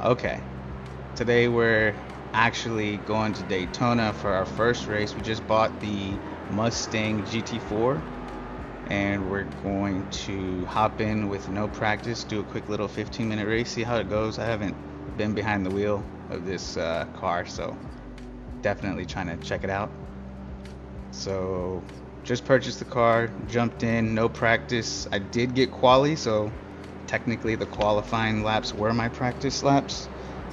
Okay, today we're actually going to Daytona for our first race. We just bought the Mustang GT4 and we're going to hop in with no practice, do a quick little 15-minute race, see how it goes. I haven't been behind the wheel of this car, so definitely trying to check it out. So just purchased the car, jumped in, no practice. I did get quali, so technically the qualifying laps were my practice laps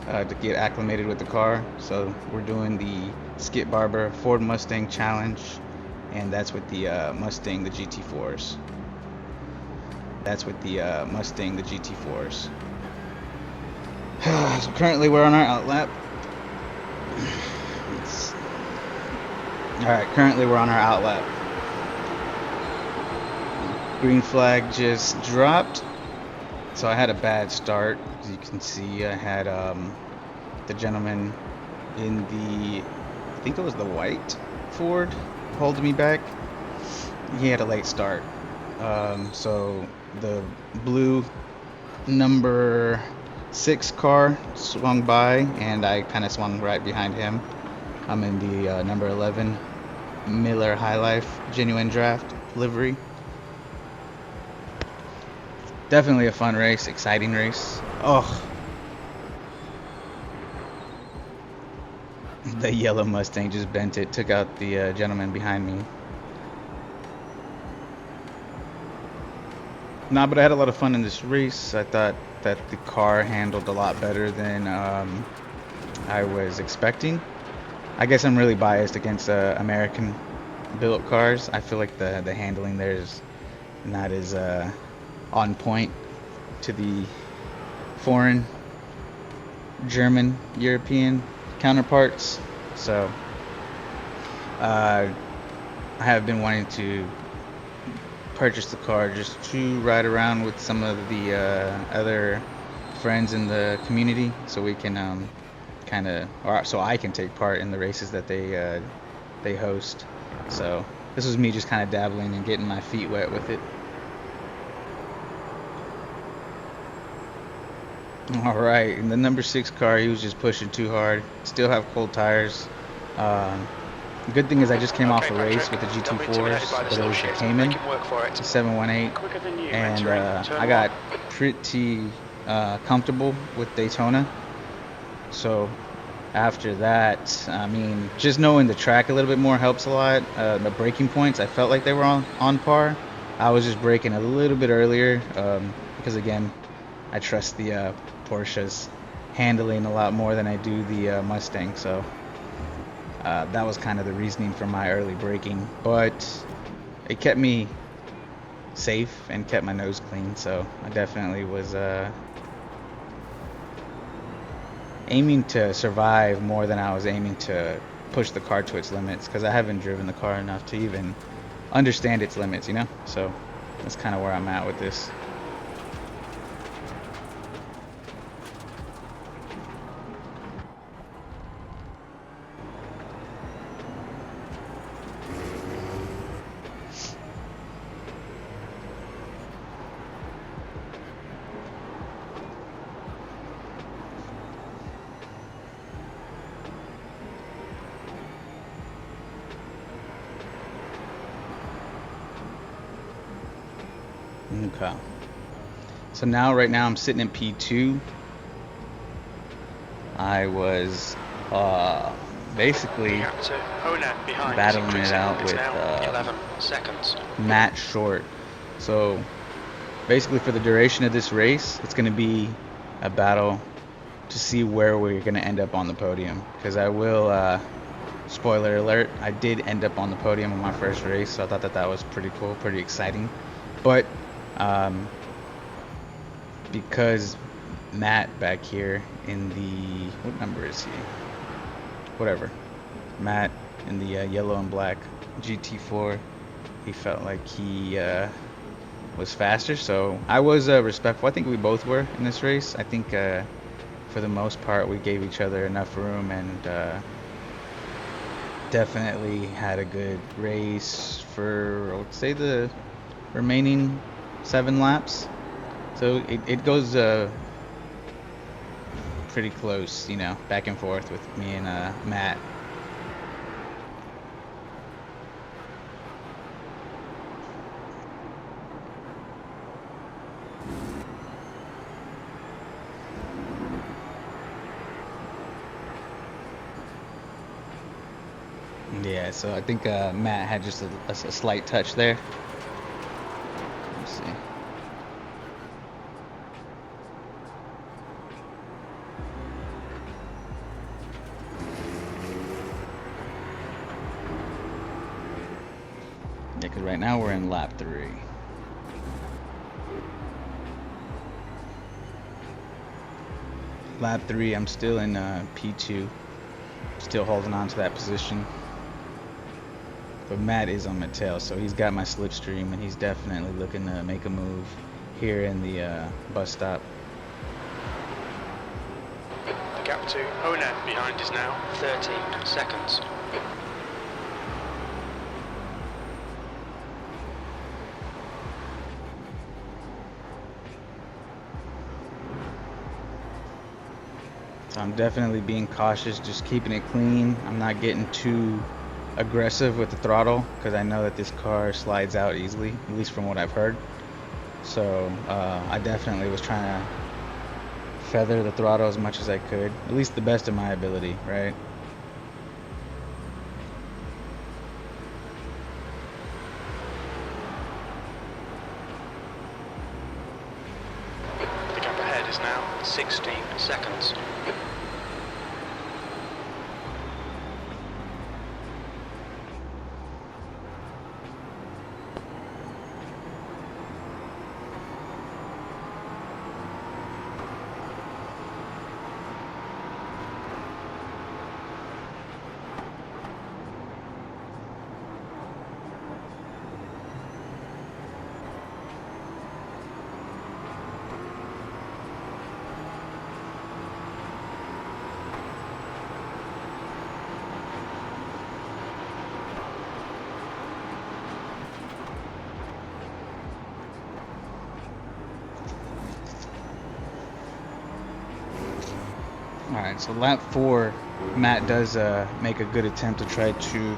to get acclimated with the car. So we're doing the Skip Barber Ford Mustang Challenge, and that's with the Mustang, the GT4s. That's with the Mustang, the GT4s. So currently we're on our out lap. Alright, currently we're on our out lap. Green flag just dropped. So I had a bad start. As you can see, I had the gentleman in the, I think it was the white Ford, holding me back. He had a late start. So the blue number 6 car swung by, and I kind of swung right behind him. I'm in the number 11 Miller High Life Genuine Draft livery. Definitely a fun race, exciting race. Oh, the yellow Mustang just bent it, took out the gentleman behind me. Nah, but I had a lot of fun in this race. I thought that the car handled a lot better than I was expecting. I guess I'm really biased against American built cars. I feel like the handling there is not as on point to the foreign, German, European counterparts. So I have been wanting to purchase the car just to ride around with some of the other friends in the community, so we can so I can take part in the races that they host. So this was me just kind of dabbling and getting my feet wet with it. All right, in the number 6 car, he was just pushing too hard. Still have cold tires. Good thing is I just came off a race with the GT4s, but it was the Cayman, the 718, and I got pretty comfortable with Daytona. So after that, I mean, just knowing the track a little bit more helps a lot. The braking points, I felt like they were on par. I was just braking a little bit earlier because, again, I trust the Porsche's handling a lot more than I do the Mustang. So that was kind of the reasoning for my early braking. But it kept me safe and kept my nose clean. So I definitely was aiming to survive more than I was aiming to push the car to its limits, because I haven't driven the car enough to even understand its limits, you know? So that's kind of where I'm at with this. Okay. So right now I'm sitting in P2. I was basically battling it out with Matt Short. So basically for the duration of this race, it's going to be a battle to see where we're going to end up on the podium. Because I will, spoiler alert, I did end up on the podium in my first race, so I thought that was pretty cool, pretty exciting. But because Matt back here in the, what number is he? Whatever. Matt in the yellow and black GT4, he felt like he was faster, so I was respectful. I think we both were in this race. I think for the most part we gave each other enough room, and definitely had a good race for, I would say, the remaining 7 laps. So it goes pretty close, you know, back and forth with me and Matt. Yeah, so I think Matt had just a slight touch there. Let's see. Yeah, because right now we're in lap 3. Lap 3, I'm still in P2. Still holding on to that position. But Matt is on my tail, so he's got my slipstream, and he's definitely looking to make a move here in the bus stop. The gap to Hona behind is now 13 seconds. So I'm definitely being cautious, just keeping it clean. I'm not getting too aggressive with the throttle because I know that this car slides out easily, at least from what I've heard. So I definitely was trying to feather the throttle as much as I could, at least the best of my ability, right? The gap ahead is now 16 seconds. Alright, so lap 4, Matt does make a good attempt to try to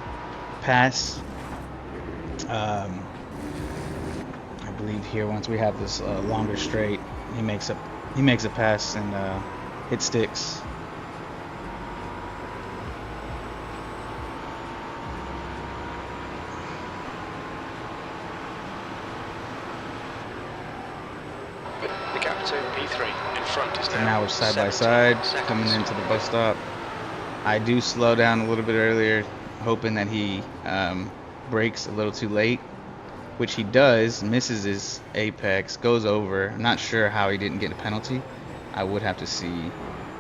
pass. I believe here, once we have this longer straight, he makes a pass and hit sticks. The gap to P3 in front is So now we're side by side, coming into the bus stop. I do slow down a little bit earlier, hoping that he brakes a little too late, which he does, misses his apex, goes over. I'm not sure how he didn't get a penalty. I would have to see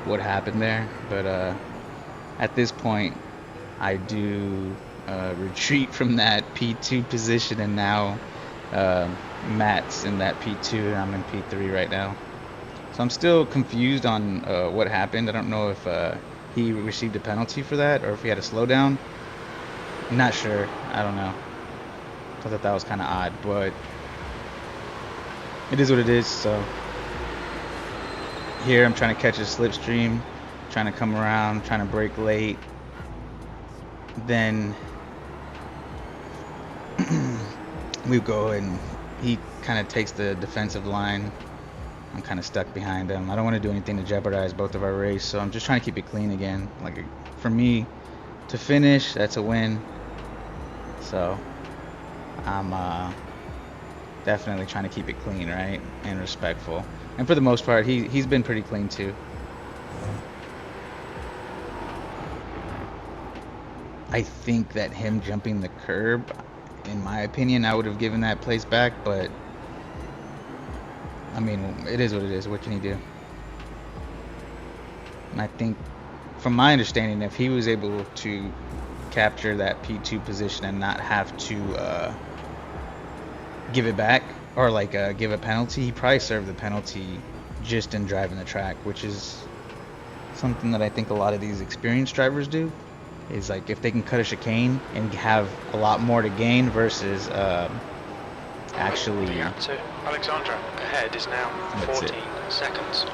what happened there, but at this point, I do retreat from that P2 position, and now Matt's in that P2 and I'm in P3 right now. So I'm still confused on what happened. I don't know if he received a penalty for that or if he had a slowdown. I'm not sure. I don't know. I thought that was kind of odd, but it is what it is. So here I'm trying to catch a slipstream, trying to come around, trying to brake late. Then we go and he kind of takes the defensive line. I'm kind of stuck behind him. I don't want to do anything to jeopardize both of our race, so I'm just trying to keep it clean again. Like, for me to finish, that's a win. So I'm definitely trying to keep it clean, right, and respectful. And for the most part, he's been pretty clean too. I think that him jumping the curb, in my opinion, I would have given that place back, but I mean, it is what it is. What can he do? And I think, from my understanding, if he was able to capture that P2 position and not have to give it back or like give a penalty, he probably served the penalty just in driving the track, which is something that I think a lot of these experienced drivers do. Is like if they can cut a chicane and have a lot more to gain versus actually. The gap to Alexandra ahead is now 14 seconds.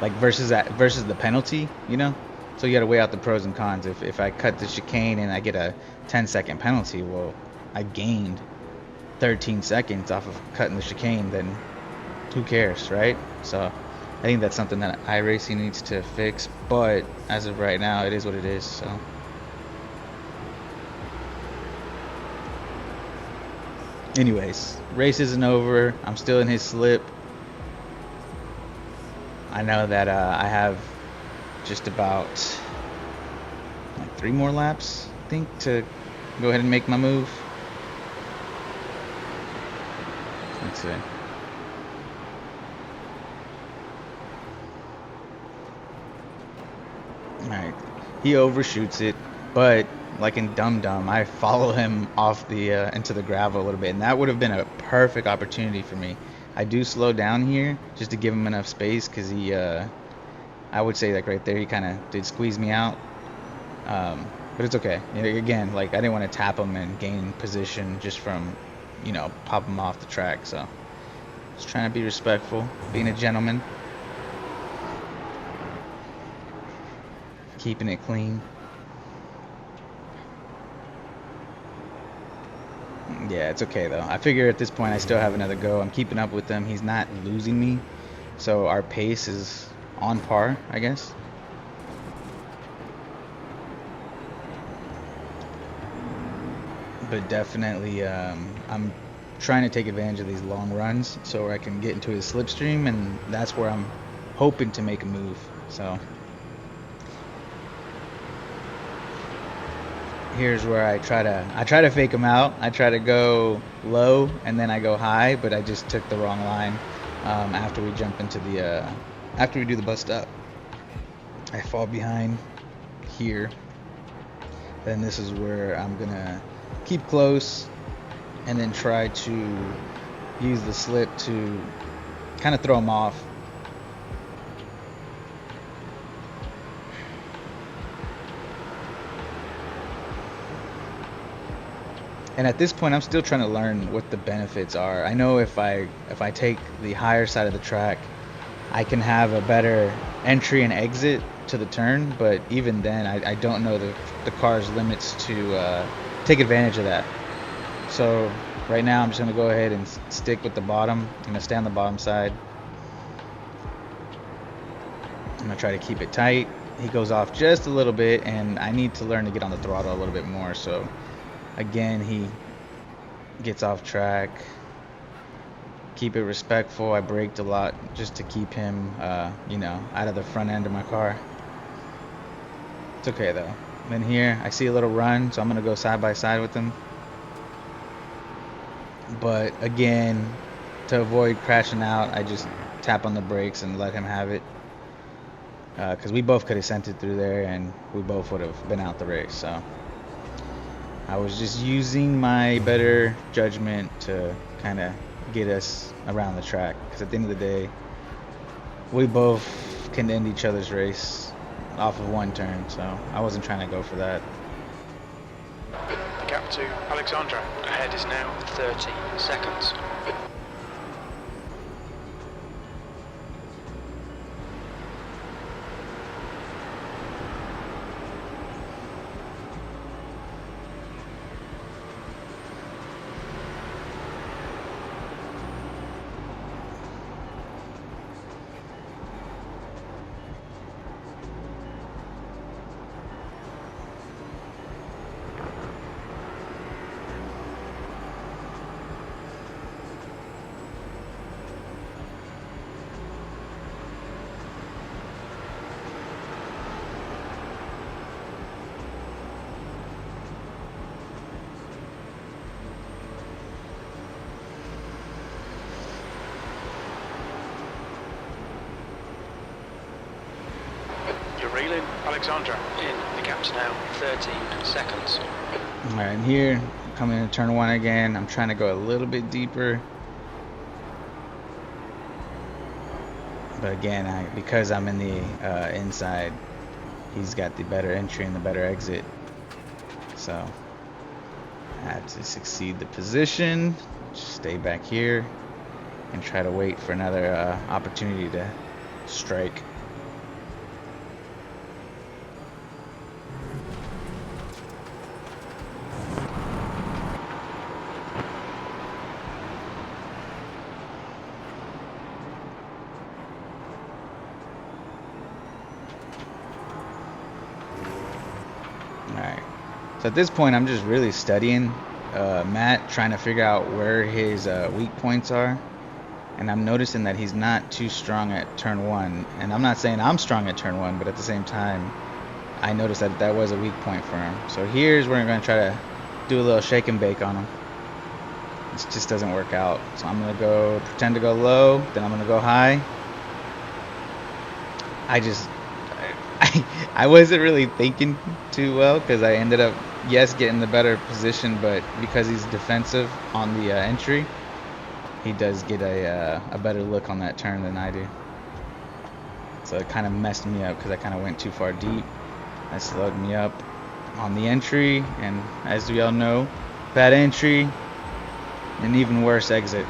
like versus the penalty, you know. So you got to weigh out the pros and cons. If I cut the chicane and I get a 10-second penalty, well, I gained 13 seconds off of cutting the chicane. Then who cares, right? So I think that's something that iRacing needs to fix. But as of right now, it is what it is. So. Anyways, race isn't over. I'm still in his slip. I know that I have just about like 3 more laps, I think, to go ahead and make my move. Let's see. Alright, he overshoots it, but like in Dum Dum, I follow him off the into the gravel a little bit, and that would have been a perfect opportunity for me. I do slow down here just to give him enough space, because he, I would say, like right there, he kind of did squeeze me out. But it's okay. Again, like I didn't want to tap him and gain position just from, pop him off the track. So just trying to be respectful, being a gentleman, keeping it clean. Yeah, it's okay though. I figure at this point I still have another go. I'm keeping up with him. He's not losing me, so our pace is on par, I guess. But definitely, I'm trying to take advantage of these long runs so I can get into his slipstream, and that's where I'm hoping to make a move. So here's where I try to fake him out. I try to go low and then I go high, but I just took the wrong line. After we jump into the after we do the bus stop, I fall behind here. Then this is where I'm gonna keep close and then try to use the slip to kind of throw him off. And at this point, I'm still trying to learn what the benefits are. I know if I take the higher side of the track, I can have a better entry and exit to the turn. But even then, I don't know the car's limits to take advantage of that. So right now, I'm just going to go ahead and stick with the bottom. I'm going to stay on the bottom side. I'm going to try to keep it tight. He goes off just a little bit, and I need to learn to get on the throttle a little bit more. So again, he gets off track. Keep it respectful. I braked a lot just to keep him, out of the front end of my car. It's okay though. Then here, I see a little run, so I'm gonna go side by side with him. But again, to avoid crashing out, I just tap on the brakes and let him have it. Because we both could have sent it through there, and we both would have been out the race. So I was just using my better judgment to kind of get us around the track, because at the end of the day, we both can end each other's race off of one turn, so I wasn't trying to go for that. The gap to Alexandra ahead is now 30 seconds. Reeling Alexandra in. The gap's now 13 seconds. Alright, and here, coming into turn 1 again, I'm trying to go a little bit deeper. But again, because I'm in the inside, he's got the better entry and the better exit. So I have to succeed the position, just stay back here, and try to wait for another opportunity to strike. So at this point, I'm just really studying Matt, trying to figure out where his weak points are. And I'm noticing that he's not too strong at turn 1. And I'm not saying I'm strong at turn 1, but at the same time, I noticed that that was a weak point for him. So here's where I'm going to try to do a little shake and bake on him. This just doesn't work out. So I'm going to go pretend to go low, then I'm going to go high. I wasn't really thinking too well because I ended up, yes, getting the better position, but because he's defensive on the entry, he does get a better look on that turn than I do. So it kind of messed me up because I kind of went too far deep. That slowed me up on the entry, and as we all know, bad entry, and even worse exit.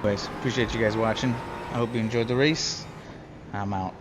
Anyways, appreciate you guys watching. I hope you enjoyed the race. I'm out.